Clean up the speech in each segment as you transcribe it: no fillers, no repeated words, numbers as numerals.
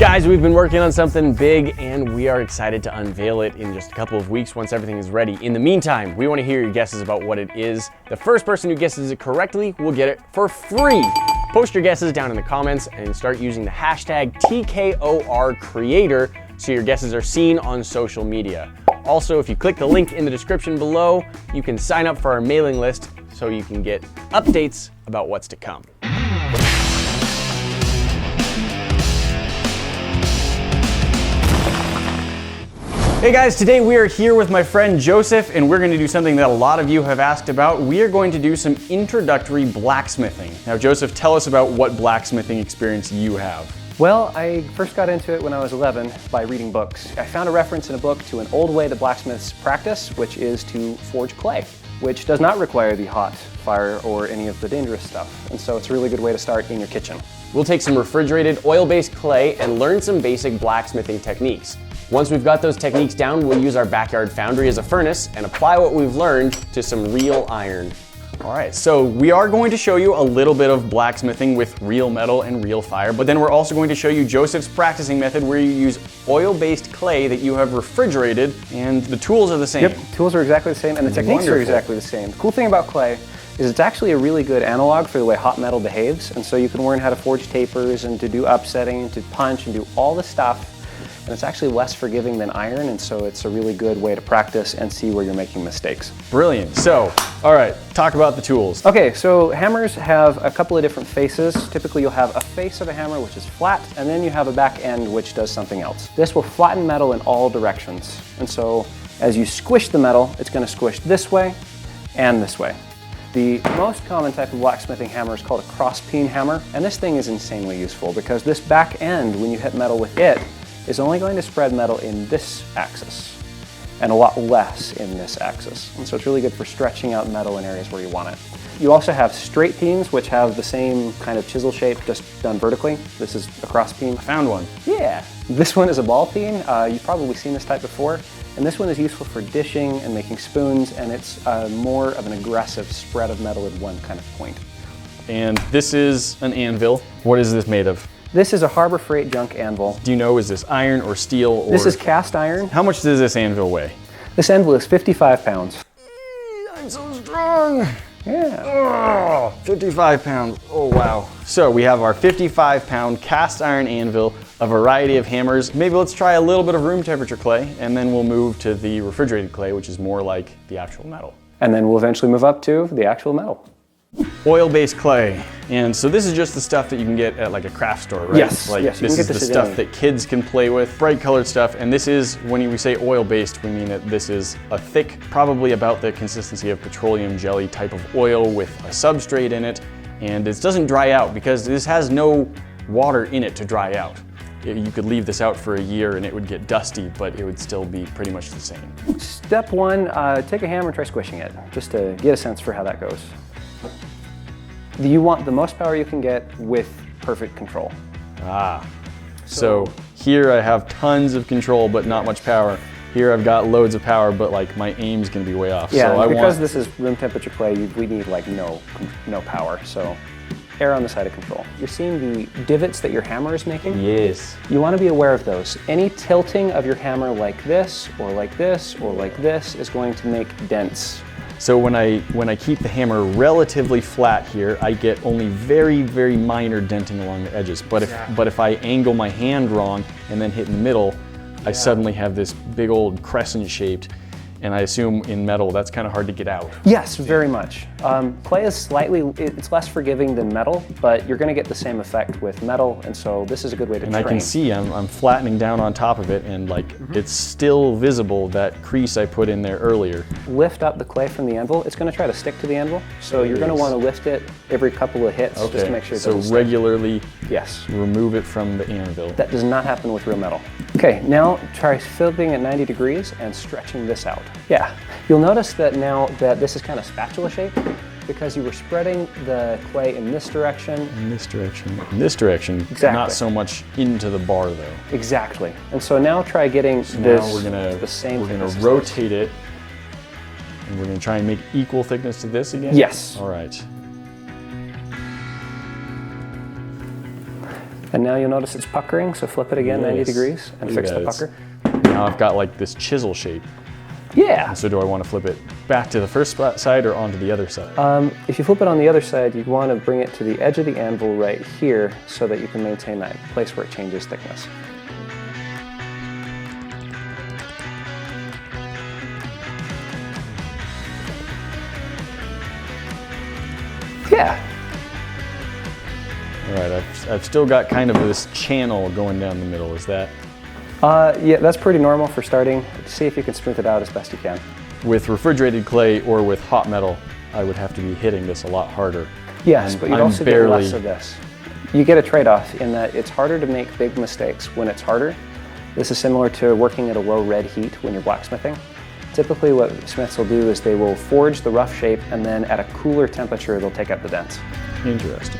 Guys, we've been working on something big and we are excited to unveil it in just a couple of weeks once everything is ready. In the meantime, we want to hear your guesses about what it is. The first person who guesses it correctly will get it for free. Post your guesses down in the comments and start using the hashtag TKOR creator so your guesses are seen on social media. Also, if you click the link in the description below, you can sign up for our mailing list so you can get updates about what's to come. Hey guys, today we are here with my friend Josef and we're going to do something that a lot of you have asked about. We are going to do some introductory blacksmithing. Now Josef, tell us about what blacksmithing experience you have. Well, I first got into it when I was 11 by reading books. I found a reference in a book to an old way the blacksmiths practice, which is to forge clay, which does not require the hot fire or any of the dangerous stuff. And so it's a really good way to start in your kitchen. We'll take some refrigerated oil-based clay and learn some basic blacksmithing techniques. Once we've got those techniques down, we'll use our backyard foundry as a furnace and apply what we've learned to some real iron. All right, so we are going to show you a little bit of blacksmithing with real metal and real fire, but then we're also going to show you Josef's practicing method where you use oil-based clay that you have refrigerated, and the tools are the same. Yep, tools are exactly the same, and the techniques are exactly the same. The cool thing about clay is it's actually a really good analog for the way hot metal behaves, and so you can learn how to forge tapers and to do upsetting, to punch and do all this stuff. And it's actually less forgiving than iron, and so it's a really good way to practice and see where you're making mistakes. Brilliant. So, all right, talk about the tools. Okay, so hammers have a couple of different faces. Typically you'll have a face of a hammer which is flat, and then you have a back end which does something else. This will flatten metal in all directions. And so as you squish the metal, it's going to squish this way and this way. The most common type of blacksmithing hammer is called a cross peen hammer, and this thing is insanely useful because this back end, when you hit metal with it, is only going to spread metal in this axis and a lot less in this axis. And so it's really good for stretching out metal in areas where you want it. You also have straight peens, which have the same kind of chisel shape, just done vertically. This is a cross peen. I found one. Yeah. This one is a ball peen. You've probably seen this type before. And this one is useful for dishing and making spoons, and it's more of an aggressive spread of metal in one kind of point. And this is an anvil. What is this made of? This is a Harbor Freight junk anvil. Do you know, is this iron or steel? Or... This is cast iron. How much does this anvil weigh? This anvil is 55 pounds. I'm so strong. Yeah. Oh, 55 pounds. Oh, wow. So we have our 55-pound cast iron anvil, a variety of hammers. Maybe let's try a little bit of room temperature clay, and then we'll move to the refrigerated clay, which is more like the actual metal. And then we'll eventually move up to the actual metal. Oil-based clay, and so this is just the stuff that you can get at like a craft store, right? Yes, like yes, this is the stuff that kids can play with, bright colored stuff, and this is, when we say oil-based, we mean that this is a thick, probably about the consistency of petroleum jelly type of oil with a substrate in it, and it doesn't dry out because this has no water in it to dry out. You could leave this out for a year and it would get dusty, but it would still be pretty much the same. Step one, take a hammer and try squishing it, just to get a sense for how that goes. You want the most power you can get with perfect control. Ah, so here I have tons of control, but not much power. Here I've got loads of power, but like my aim's gonna be way off. Yeah, so because this is room temperature clay, we need like no power, so err on the side of control. You're seeing the divots that your hammer is making? Yes. You want to be aware of those. Any tilting of your hammer like this, or like this, or like this is going to make dents. So when I keep the hammer relatively flat here, I get only very, very minor denting along the edges. But if I angle my hand wrong and then hit in the middle, I suddenly have this big old crescent shaped. And I assume in metal, that's kind of hard to get out. Yes, very much. Clay is it's less forgiving than metal, but you're gonna get the same effect with metal, and so this is a good way to train. And I can see I'm flattening down on top of it, and like it's still visible, that crease I put in there earlier. Lift up the clay from the anvil. It's gonna try to stick to the anvil, so you're gonna wanna lift it every couple of hits just to make sure it doesn't stick. Regularly yes. remove it from the anvil. That does not happen with real metal. Okay, now try flipping at 90 degrees and stretching this out. Yeah, you'll notice that now that this is kind of spatula shaped because you were spreading the clay in this direction. In this direction. In this direction. Exactly. Not so much into the bar though. Exactly. And so now try getting the same. We're gonna rotate it, and we're gonna try and make equal thickness to this again. Yes. All right. And now you'll notice it's puckering, so flip it again 90 degrees and fix the pucker. Now I've got like this chisel shape. Yeah. So do I want to flip it back to the first side or onto the other side? If you flip it on the other side, you'd want to bring it to the edge of the anvil right here so that you can maintain that place where it changes thickness. Yeah. All right, I've still got kind of this channel going down the middle. Is that? Yeah, that's pretty normal for starting. See if you can smooth it out as best you can. With refrigerated clay or with hot metal, I would have to be hitting this a lot harder. Yes, but you'd also get less of this. You get a trade-off in that it's harder to make big mistakes when it's harder. This is similar to working at a low red heat when you're blacksmithing. Typically what smiths will do is they will forge the rough shape and then at a cooler temperature they'll take out the dents. Interesting.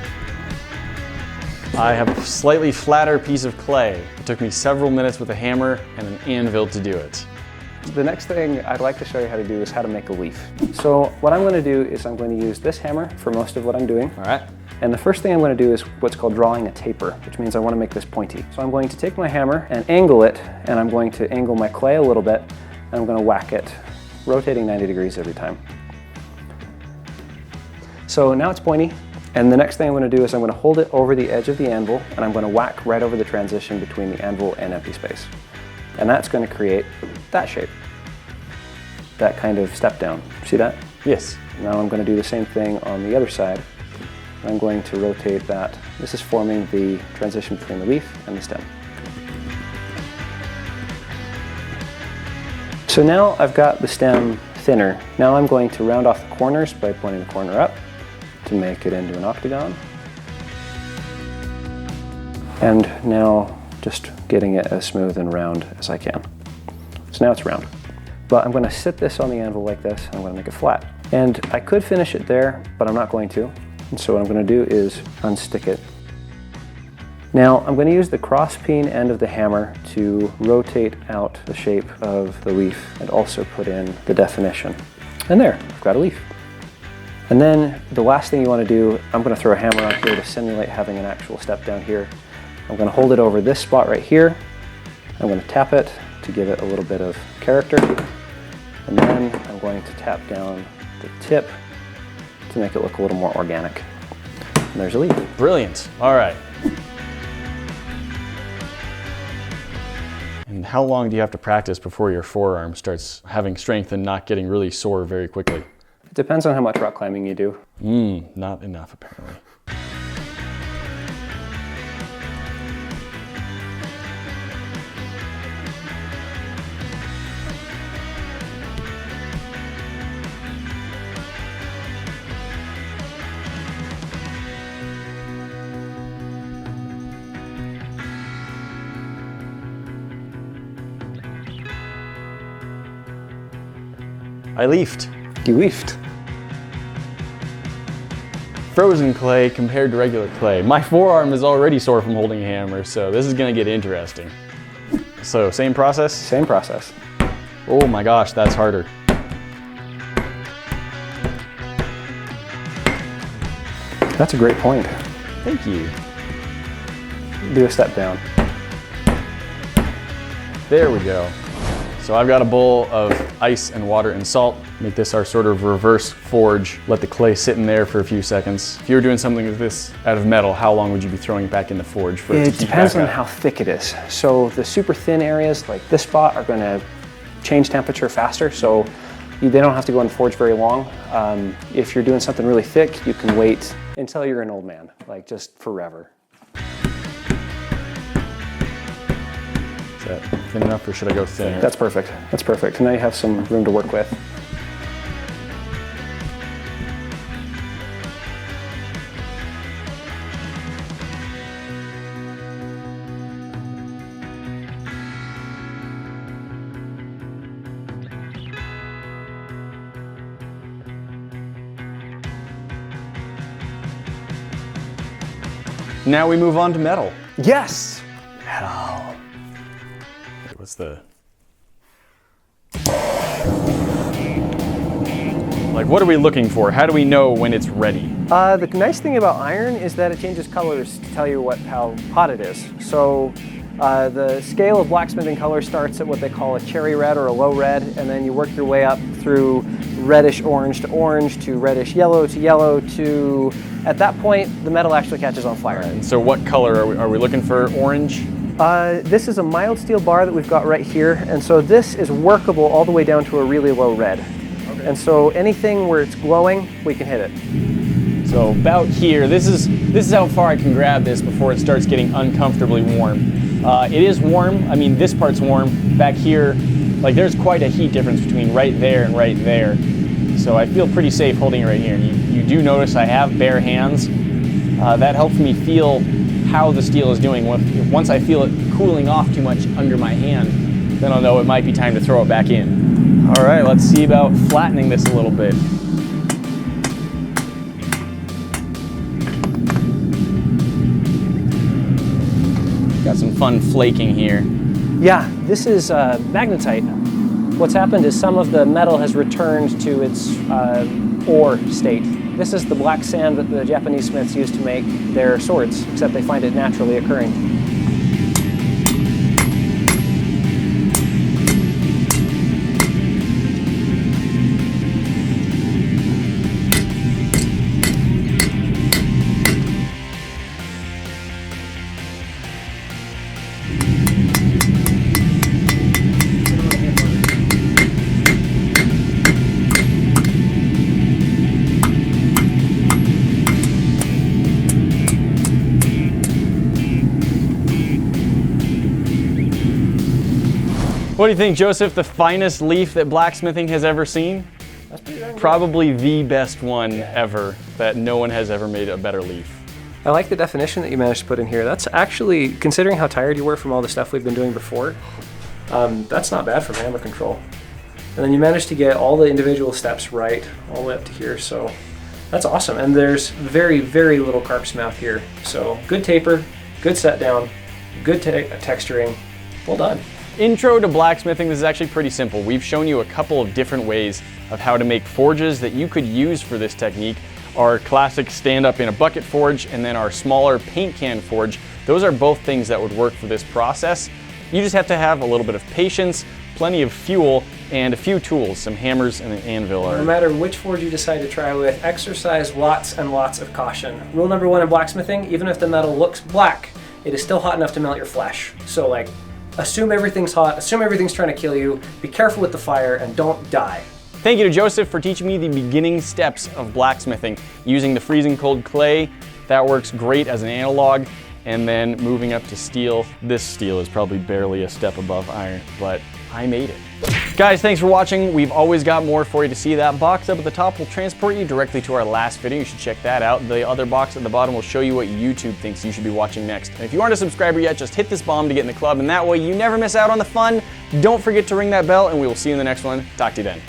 I have a slightly flatter piece of clay. It took me several minutes with a hammer and an anvil to do it. The next thing I'd like to show you how to do is how to make a leaf. So what I'm going to do is I'm going to use this hammer for most of what I'm doing. All right. And the first thing I'm going to do is what's called drawing a taper, which means I want to make this pointy. So I'm going to take my hammer and angle it, and I'm going to angle my clay a little bit, and I'm going to whack it, rotating 90 degrees every time. So now it's pointy. And the next thing I'm going to do is I'm going to hold it over the edge of the anvil and I'm going to whack right over the transition between the anvil and empty space. And that's going to create that shape, that kind of step down. See that? Yes. Now I'm going to do the same thing on the other side. I'm going to rotate that. This is forming the transition between the leaf and the stem. So now I've got the stem thinner. Now I'm going to round off the corners by pointing the corner up to make it into an octagon. And now just getting it as smooth and round as I can. So now it's round. But I'm going to sit this on the anvil like this, and I'm going to make it flat. And I could finish it there, but I'm not going to. And so what I'm going to do is unstick it. Now I'm going to use the cross peen end of the hammer to rotate out the shape of the leaf and also put in the definition. And there, I've got a leaf. And then the last thing you want to do, I'm going to throw a hammer on here to simulate having an actual step down here. I'm going to hold it over this spot right here. I'm going to tap it to give it a little bit of character. And then I'm going to tap down the tip to make it look a little more organic. And there's a leaf. Brilliant. All right. And how long do you have to practice before your forearm starts having strength and not getting really sore very quickly? It depends on how much rock climbing you do. Not enough apparently. I leafed. You leafed. Frozen clay compared to regular clay. My forearm is already sore from holding a hammer, so this is gonna get interesting. So, same process? Same process. Oh my gosh, that's harder. That's a great point. Thank you. Do a step down. There we go. So I've got a bowl of ice and water and salt. Make this our sort of reverse forge. Let the clay sit in there for a few seconds. If you were doing something like this out of metal, how long would you be throwing it back in the forge for it to keep depends back on up? how thick it is. So the super thin areas like this spot are going to change temperature faster, so they don't have to go in the forge very long. If you're doing something really thick, you can wait until you're an old man, like just forever. Is that thin enough or should I go thinner? That's perfect. That's perfect. And now you have some room to work with. Now we move on to metal. Yes! Metal. What's the... Like, what are we looking for? How do we know when it's ready? The nice thing about iron is that it changes colors to tell you how hot it is. So the scale of blacksmithing color starts at what they call a cherry red or a low red, and then you work your way up through reddish orange to reddish yellow to, at that point, the metal actually catches on fire. And so what color are we looking for? Orange? This is a mild steel bar that we've got right here, and so this is workable all the way down to a really low red. Okay. And so anything where it's glowing, we can hit it. So about here, this is how far I can grab this before it starts getting uncomfortably warm. It is warm. I mean, this part's warm. Back here, like, there's quite a heat difference between right there and right there. So I feel pretty safe holding it right here. And you do notice I have bare hands. That helps me feel how the steel is doing. Once I feel it cooling off too much under my hand, then I'll know it might be time to throw it back in. All right, let's see about flattening this a little bit. Got some fun flaking here. Yeah, this is magnetite. What's happened is some of the metal has returned to its ore state. This is the black sand that the Japanese smiths used to make their swords, except they find it naturally occurring. What do you think, Joseph? The finest leaf that blacksmithing has ever seen? That's pretty darn good. Probably the best one ever, that no one has ever made a better leaf. I like the definition that you managed to put in here. That's actually, considering how tired you were from all the stuff we've been doing before, that's not bad for hammer control. And then you managed to get all the individual steps right, all the way up to here, so that's awesome. And there's very, very little carp's mouth here. So good taper, good set down, good texturing, well done. Intro to blacksmithing, this is actually pretty simple. We've shown you a couple of different ways of how to make forges that you could use for this technique. Our classic stand-up in a bucket forge and then our smaller paint can forge. Those are both things that would work for this process. You just have to have a little bit of patience, plenty of fuel, and a few tools, some hammers and an anvil. No matter which forge you decide to try with, exercise lots and lots of caution. Rule number one in blacksmithing, even if the metal looks black, it is still hot enough to melt your flesh. So like, assume everything's hot, assume everything's trying to kill you, be careful with the fire, and don't die. Thank you to Joseph for teaching me the beginning steps of blacksmithing. Using the freezing cold clay, that works great as an analog, and then moving up to steel. This steel is probably barely a step above iron, but I made it. Guys, thanks for watching. We've always got more for you to see. That box up at the top will transport you directly to our last video. You should check that out. The other box at the bottom will show you what YouTube thinks you should be watching next. And if you aren't a subscriber yet, just hit this bomb to get in the club, and that way you never miss out on the fun. Don't forget to ring that bell, and we will see you in the next one. Talk to you then.